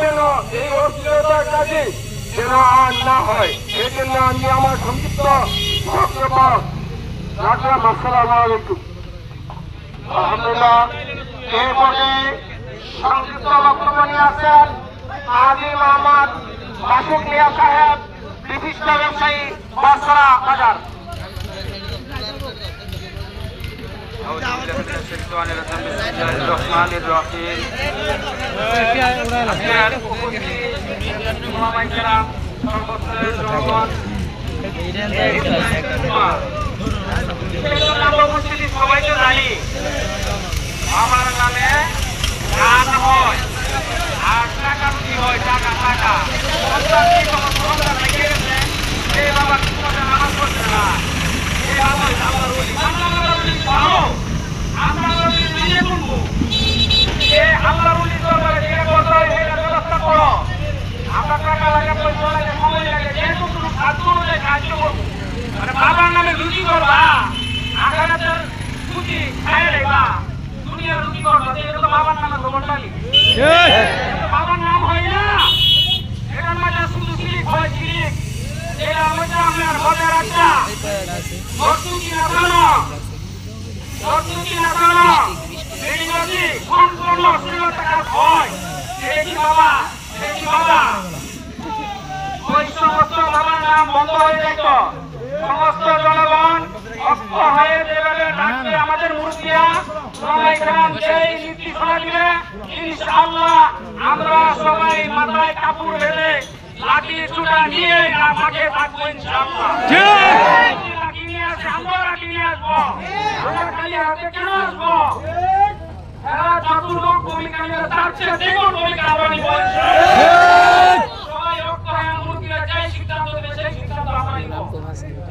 যেন এই অশ্লীলতার কাজে যেন আর না হয়, এই জন্য আমি আমার সংক্ষিপ্ত বক্তব্য রাখলাম। আসসালামু আলাইকুম। আলহামদুলিল্লাহ। এরপরে সংক্ষিপ্ত বক্তব্য নিয়ে আসেন আজি মোহাম্মদ মাসুক মিয়া সাহেব, বিশিষ্ট ব্যবসায়ী, বাসরা বাজার। সবাই তো জানি আমার নামে গান হয় আর টাকা কি হয়, টাকা টাকা এই বাবা নামাজ পড়ছে না, এই বাবা আমার ব্যবস্থা করো। আমরা টাকা লাগে, পয়সা লাগে, সময় লাগে, যেহেতু খাদ্য অনুযায়ী সাহায্য করবো। মানে বাবার নামে রুচি করবা, আখারাতের রুচি খাই দেবা, দুনিয়ার রুচি করবা, এটা তো বাবার নামে খবর পালি, বাবার নাম হয় না। এটার মধ্যে শুধু শিরিক হয়, শিরিক। এটার মধ্যে আপনার ঘরে রাখা ভর্তুকি না কেন, ভর্তুকি না কেন, এই যদি সম্পূর্ণ অশ্লীলতা কাজ হয়, এই বাবা, এই বাবা, ওই সমস্ত বাবার নাম বন্ধ হয়ে যেত। সমস্ত জনগণ অক্ষ হয়ে যেভাবে ডাকবে আমাদের মুরব্বিয়া সবাই গ্রাম সেই নির্দেশনা দিলে ইনশাআল্লাহ আমরা সবাই মাথায় কাপড় বেঁধে লাঠি চূড়া নিয়ে মাঠে থাকবো ইনশাআল্লাহ। লাঠি নিয়ে আসে, আমরা লাঠি নিয়ে আসবো, আমরা খালি হাতে কেন আসবো? এরা যত লোক ভূমিকা নিয়ে তার চেয়ে দ্বিগুণ ভূমিকা আমরা নিব ইনশাআল্লাহ। সবাই অক্ষ হয়ে মুরব্বিয়া যাই সিদ্ধান্ত দেবে সেই সিদ্ধান্ত আমরা নিব।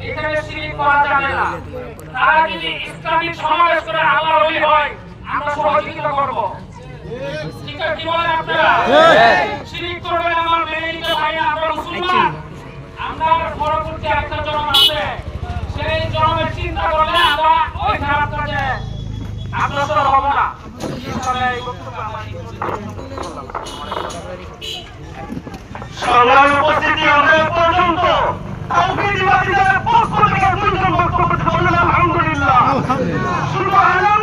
এখানে শিরিক করা যাবে না। তারা যদি ইসলামিক সমাবেশ করে আল্লাহর ওলি হয়, আমরা সহযোগিতা করব। ঠিক আছে, কি বলেন আপনারা? শিরিক করবেন আমার মেনে নিতে পারি না, আমরা মুসলমান। আমরা পরবর্তী একটা জন্ম আছে, সেই জন্মের চিন্তা করলে আমরা ওই খারাপ কাজে অগ্রসর হব না। সংগ্রামী উপস্থিতি, আমরা পর্যন্ত তাওহীদবাদীদের পক্ষ থেকে দুইজন বক্তব্য দিতে বললেন আলহামদুলিল্লাহ। সুবহানাল্লাহ।